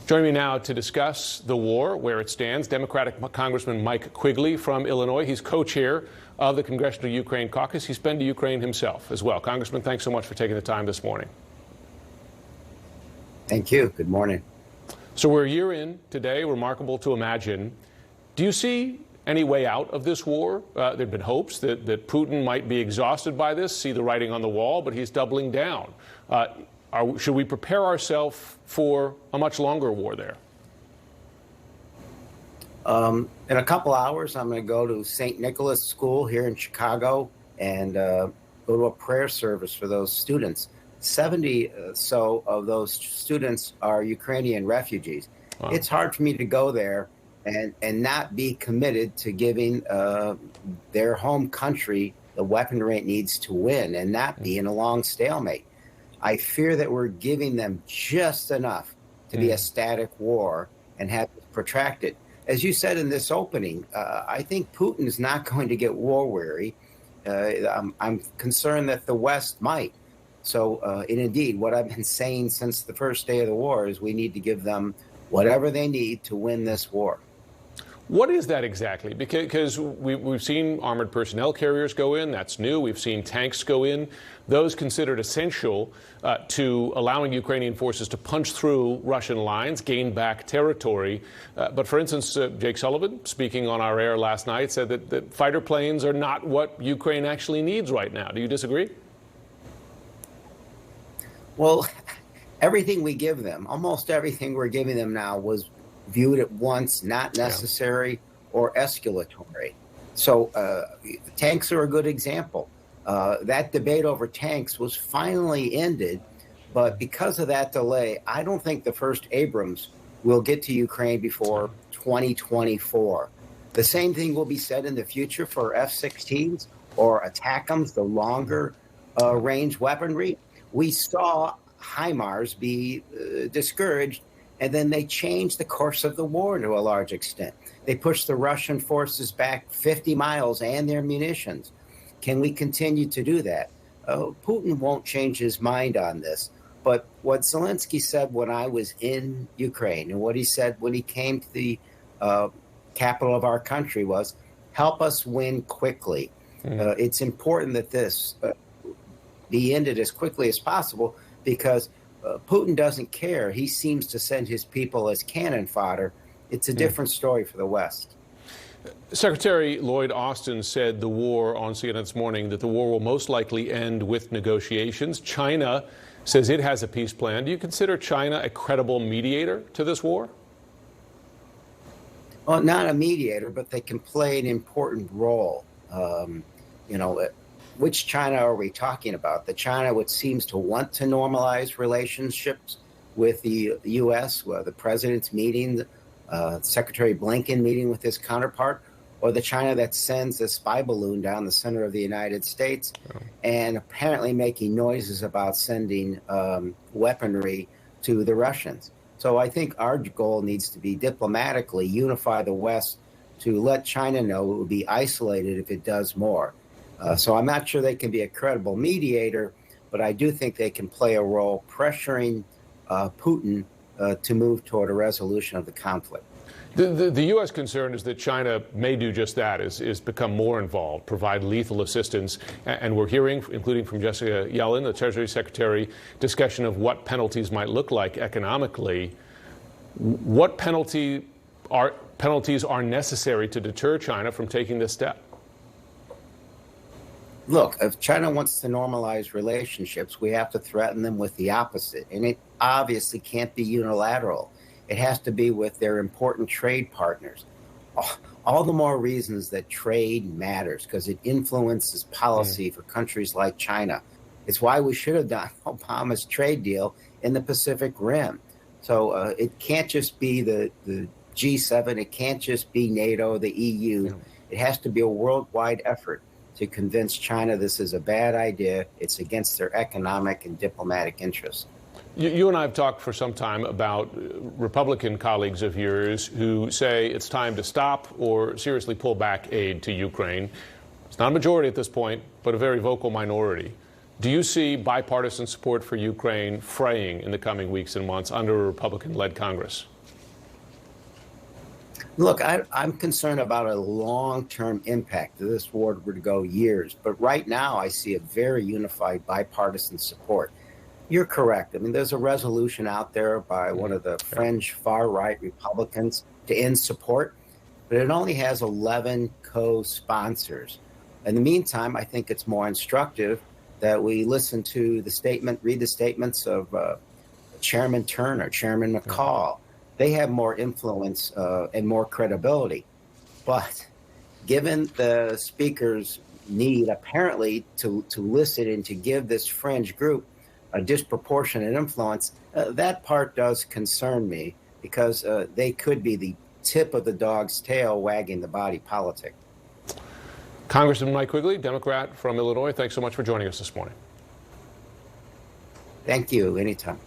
Joining me now to discuss the war, where it stands, Democratic Congressman Mike Quigley from Illinois. He's co-chair of the Congressional Ukraine Caucus. He's been to Ukraine himself as well. Congressman, thanks so much for taking the time this morning. Thank you. Good morning. So we're a year in today, remarkable to imagine. Do you see any way out of this war? There have been hopes that Putin might be exhausted by this, see the writing on the wall, but he's doubling down. Should we prepare ourselves for a much longer war there? In a couple hours, I'm going to go to St. Nicholas School here in Chicago and go to a prayer service for those students. 70 so of those students are Ukrainian refugees. Wow. It's hard for me to go there and not be committed to giving their home country the weaponry it needs to win and not be in a long stalemate. I fear that we're giving them just enough to be a static war and have it protracted. As you said in this opening, I think Putin is not going to get war weary. I'm concerned that the West might. So, and indeed, what I've been saying since the first day of the war is we need to give them whatever they need to win this war. What is that exactly? Because we've seen armored personnel carriers go in. That's new. We've seen tanks go in. Those considered essential to allowing Ukrainian forces to punch through Russian lines, gain back territory. But for instance, Jake Sullivan, speaking on our air last night, said that fighter planes are not what Ukraine actually needs right now. Do you disagree? Well, everything we give them, almost everything we're giving them now was viewed at once, not necessary or escalatory. So tanks are a good example. That debate over tanks was finally ended, but because of that delay, I don't think the first Abrams will get to Ukraine before 2024. The same thing will be said in the future for F-16s or ATACMS, the longer range weaponry. We saw HIMARS be discouraged, and then they changed the course of the war to a large extent. They pushed the Russian forces back 50 miles and their munitions. Can we continue to do that? Putin won't change his mind on this. But what Zelensky said when I was in Ukraine and what he said when he came to the capital of our country was, help us win quickly. It's important that this be ended as quickly as possible because Putin doesn't care. He seems to send his people as cannon fodder. It's a different story for the West. Secretary Lloyd Austin said the war on CNN this morning that the war will most likely end with negotiations. China says it has a peace plan. Do you consider China a credible mediator to this war? Well, not a mediator, but they can play an important role. Which China are we talking about? The China which seems to want to normalize relationships with the U.S., where the president's meeting, Secretary Blinken meeting with his counterpart, or the China that sends a spy balloon down the center of the United States and apparently making noises about sending weaponry to the Russians. So I think our goal needs to be diplomatically unify the West to let China know it will be isolated if it does more. So I'm not sure they can be a credible mediator, but I do think they can play a role pressuring Putin to move toward a resolution of the conflict. The U.S. concern is that China may do just that, is become more involved, provide lethal assistance. And we're hearing, including from Jessica Yellen, the Treasury Secretary, discussion of what penalties might look like economically. What penalties are necessary to deter China from taking this step? Look, if China wants to normalize relationships, we have to threaten them with the opposite. And it obviously can't be unilateral. It has to be with their important trade partners. All the more reasons that trade matters because it influences policy for countries like China. It's why we should have done Obama's trade deal in the Pacific Rim. So it can't just be the G7. It can't just be NATO, the EU. It has to be a worldwide effort to convince China this is a bad idea. It's against their economic and diplomatic interests. You and I have talked for some time about Republican colleagues of yours who say it's time to stop or seriously pull back aid to Ukraine. It's not a majority at this point, but a very vocal minority. Do you see bipartisan support for Ukraine fraying in the coming weeks and months under a Republican-led Congress? Look, I'm concerned about a long-term impact. This war would go years, but right now I see a very unified bipartisan support. You're correct. I mean, there's a resolution out there by one of the fringe far-right Republicans to end support, but it only has 11 co-sponsors. In the meantime, I think it's more instructive that we listen to the statement, read the statements of Chairman Turner, Chairman McCall. They have more influence and more credibility. But given the speaker's need, apparently, to listen and to give this fringe group a disproportionate influence, that part does concern me, because they could be the tip of the dog's tail wagging the body politic. Congressman Mike Quigley, Democrat from Illinois, thanks so much for joining us this morning. Thank you. Anytime.